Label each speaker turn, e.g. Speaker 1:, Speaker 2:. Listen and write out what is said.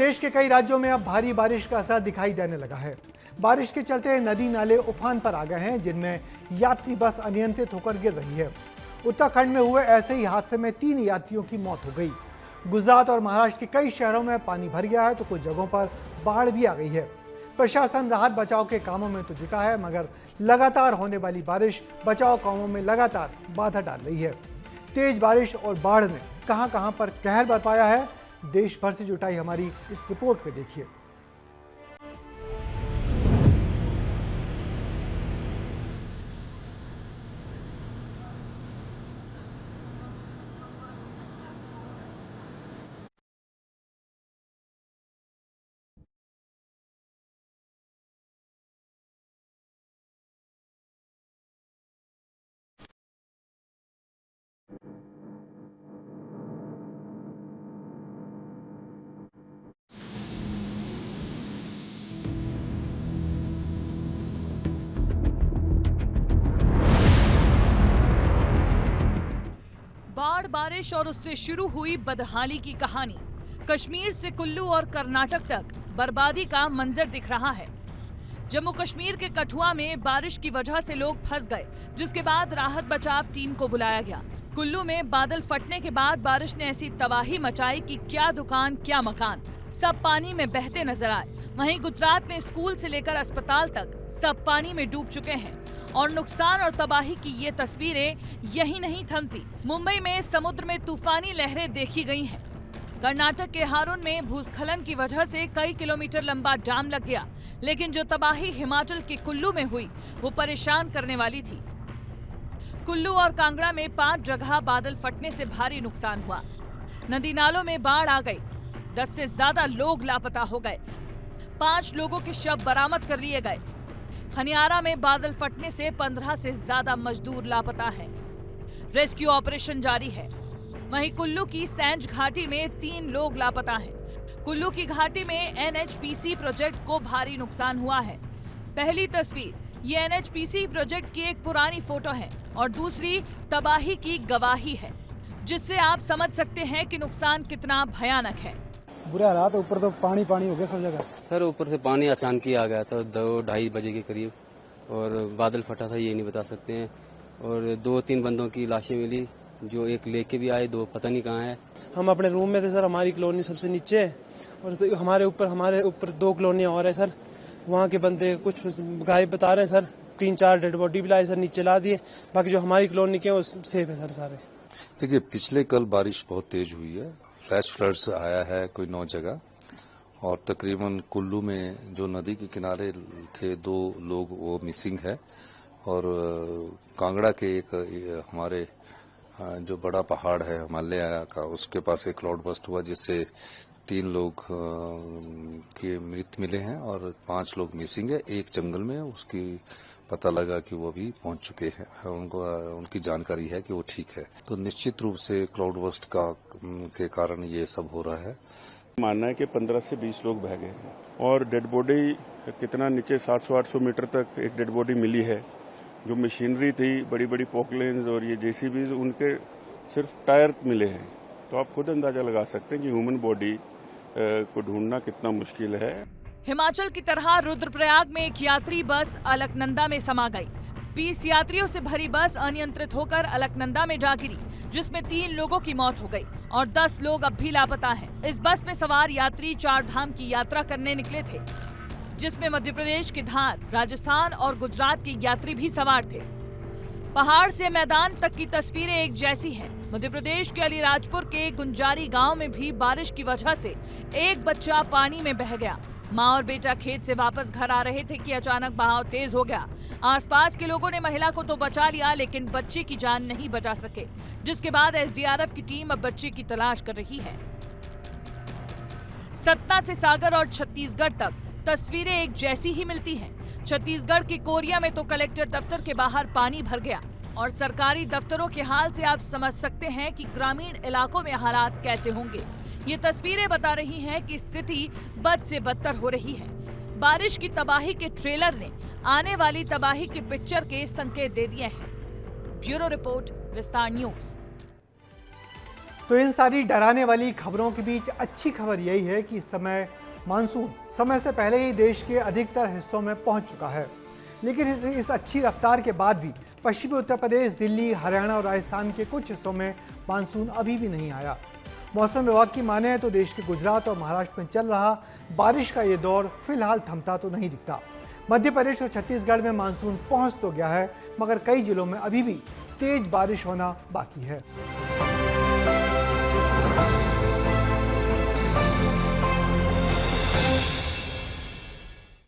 Speaker 1: देश के कई राज्यों में अब भारी बारिश का असर दिखाई देने लगा है। बारिश के चलते नदी नाले उफान पर आ गए हैं, जिनमें यात्री बस अनियंत्रित होकर गिर रही है। उत्तराखंड में हुए ऐसे ही हादसे में 3 यात्रियों की मौत हो गई। गुजरात और महाराष्ट्र के कई शहरों में पानी भर गया है, तो कुछ जगहों पर बाढ़ भी आ गई है। प्रशासन राहत बचाव के कामों में तो जुटा है, मगर लगातार होने वाली बारिश बचाव कामों में लगातार बाधा डाल रही है। तेज बारिश और बाढ़ ने कहां पर कहर बरपाया है, देश भर से जुटाई हमारी इस रिपोर्ट में देखिए।
Speaker 2: बाढ़, बारिश और उससे शुरू हुई बदहाली की कहानी। कश्मीर से कुल्लू और कर्नाटक तक बर्बादी का मंजर दिख रहा है। जम्मू कश्मीर के कठुआ में बारिश की वजह से लोग फंस गए, जिसके बाद राहत बचाव टीम को बुलाया गया। कुल्लू में बादल फटने के बाद बारिश ने ऐसी तबाही मचाई कि क्या दुकान क्या मकान सब पानी में बहते नजर आए। वहीं गुजरात में स्कूल से लेकर अस्पताल तक सब पानी में डूब चुके हैं और नुकसान और तबाही की ये तस्वीरें यही नहीं थमती। मुंबई में समुद्र में तूफानी लहरें देखी गई हैं। कर्नाटक के हारून में भूस्खलन की वजह से कई किलोमीटर लंबा जाम लग गया, लेकिन जो तबाही हिमाचल के कुल्लू में हुई वो परेशान करने वाली थी। कुल्लू और कांगड़ा में 5 जगह बादल फटने से भारी नुकसान हुआ। नदी नालों में बाढ़ आ गई। 10 से ज्यादा लोग लापता हो गए। 5 लोगों के शव बरामद कर लिए गए। खनियारा में बादल फटने से 15 से ज्यादा मजदूर लापता हैं। रेस्क्यू ऑपरेशन जारी है। वहीं कुल्लू की सैंज घाटी में 3 लोग लापता हैं। कुल्लू की घाटी में NHPC प्रोजेक्ट को भारी नुकसान हुआ है। पहली तस्वीर ये NHPC प्रोजेक्ट की एक पुरानी फोटो है और दूसरी तबाही की गवाही है, जिससे आप समझ सकते हैं कि नुकसान कितना भयानक है।
Speaker 3: बुरे हालात, ऊपर तो पानी हो गया सब जगह।
Speaker 4: सर ऊपर से पानी अचानक ही आ गया था 2-2:30 बजे के करीब, और बादल फटा था ये नहीं बता सकते हैं। और 2-3 बंदों की लाशें मिली, जो एक लेके भी आए, 2 पता नहीं कहाँ है।
Speaker 5: हम अपने रूम में थे सर, हमारी कॉलोनी सबसे नीचे है और हमारे ऊपर 2 कॉलोनियाँ और है सर। वहाँ के बंदे कुछ गायब बता रहे हैं सर। 3-4 डेड बॉडी भी लाए सर, नीचे ला दिए। बाकी जो हमारी कॉलोनी के वो सेफ है सर सारे।
Speaker 6: देखिए, पिछले कल बारिश बहुत तेज हुई है। फ्लैश फ्लड्स आया है कोई 9 जगह, और तकरीबन कुल्लू में जो नदी के किनारे थे 2 लोग वो मिसिंग है। और कांगड़ा के एक हमारे जो बड़ा पहाड़ है हिमालय का, उसके पास एक क्लाउड बस्ट हुआ, जिससे 3 लोग के मृत मिले हैं और 5 लोग मिसिंग है। एक जंगल में उसकी पता लगा कि वो अभी पहुंच चुके हैं। उनकी जानकारी है कि वो ठीक है। तो निश्चित रूप से क्लाउड बस्ट के कारण ये सब हो रहा है।
Speaker 7: मानना है कि 15 से 20 लोग बह गए हैं और डेड बॉडी कितना नीचे 700-800 मीटर तक एक डेड बॉडी मिली है। जो मशीनरी थी, बड़ी बड़ी पोकलेन्स और ये JCBs, उनके सिर्फ टायर मिले हैं। तो आप खुद अंदाजा लगा सकते हैं कि ह्यूमन बॉडी को ढूंढना कितना मुश्किल है।
Speaker 2: हिमाचल की तरह रुद्रप्रयाग में एक यात्री बस अलकनंदा में समा गई। 20 यात्रियों से भरी बस अनियंत्रित होकर अलकनंदा में जा गिरी, जिसमें 3 लोगों की मौत हो गई और 10 लोग अब भी लापता हैं। इस बस में सवार यात्री 4 धाम की यात्रा करने निकले थे, जिसमें मध्य प्रदेश के धार, राजस्थान और गुजरात के यात्री भी सवार थे। पहाड़ से मैदान तक की तस्वीरें एक जैसी हैं। मध्य प्रदेश के अलीराजपुर के गुंजारी गांव में भी बारिश की वजह से एक बच्चा पानी में बह गया। मां और बेटा खेत से वापस घर आ रहे थे कि अचानक बहाव तेज हो गया। आसपास के लोगों ने महिला को तो बचा लिया, लेकिन बच्चे की जान नहीं बचा सके, जिसके बाद SDRF की टीम अब बच्चे की तलाश कर रही है। सतना से सागर और छत्तीसगढ़ तक तस्वीरें एक जैसी ही मिलती हैं। छत्तीसगढ़ के कोरिया में तो कलेक्टर दफ्तर के बाहर पानी भर गया और सरकारी दफ्तरों के हाल से आप समझ सकते हैं कि ग्रामीण इलाकों में हालात कैसे होंगे। ये तस्वीरें बता रही हैं कि स्थिति बद से बदतर हो रही है। बारिश की तबाही के ट्रेलर ने आने वाली तबाही की पिक्चर के संकेत दे दिए हैं। ब्यूरो रिपोर्ट, विस्तार न्यूज।
Speaker 1: तो इन सारी डराने वाली खबरों के बीच अच्छी खबर यही है कि इस समय मानसून समय से पहले ही देश के अधिकतर हिस्सों में पहुंच चुका है। लेकिन इस अच्छी रफ्तार के बाद भी पश्चिमी उत्तर प्रदेश, दिल्ली, हरियाणा और राजस्थान के कुछ हिस्सों में मानसून अभी भी नहीं आया। मौसम विभाग की माने तो देश के गुजरात और महाराष्ट्र में चल रहा बारिश का ये दौर फिलहाल थमता तो नहीं दिखता। मध्य प्रदेश और छत्तीसगढ़ में मानसून पहुंच तो गया है, मगर कई जिलों में अभी भी तेज बारिश होना बाकी है।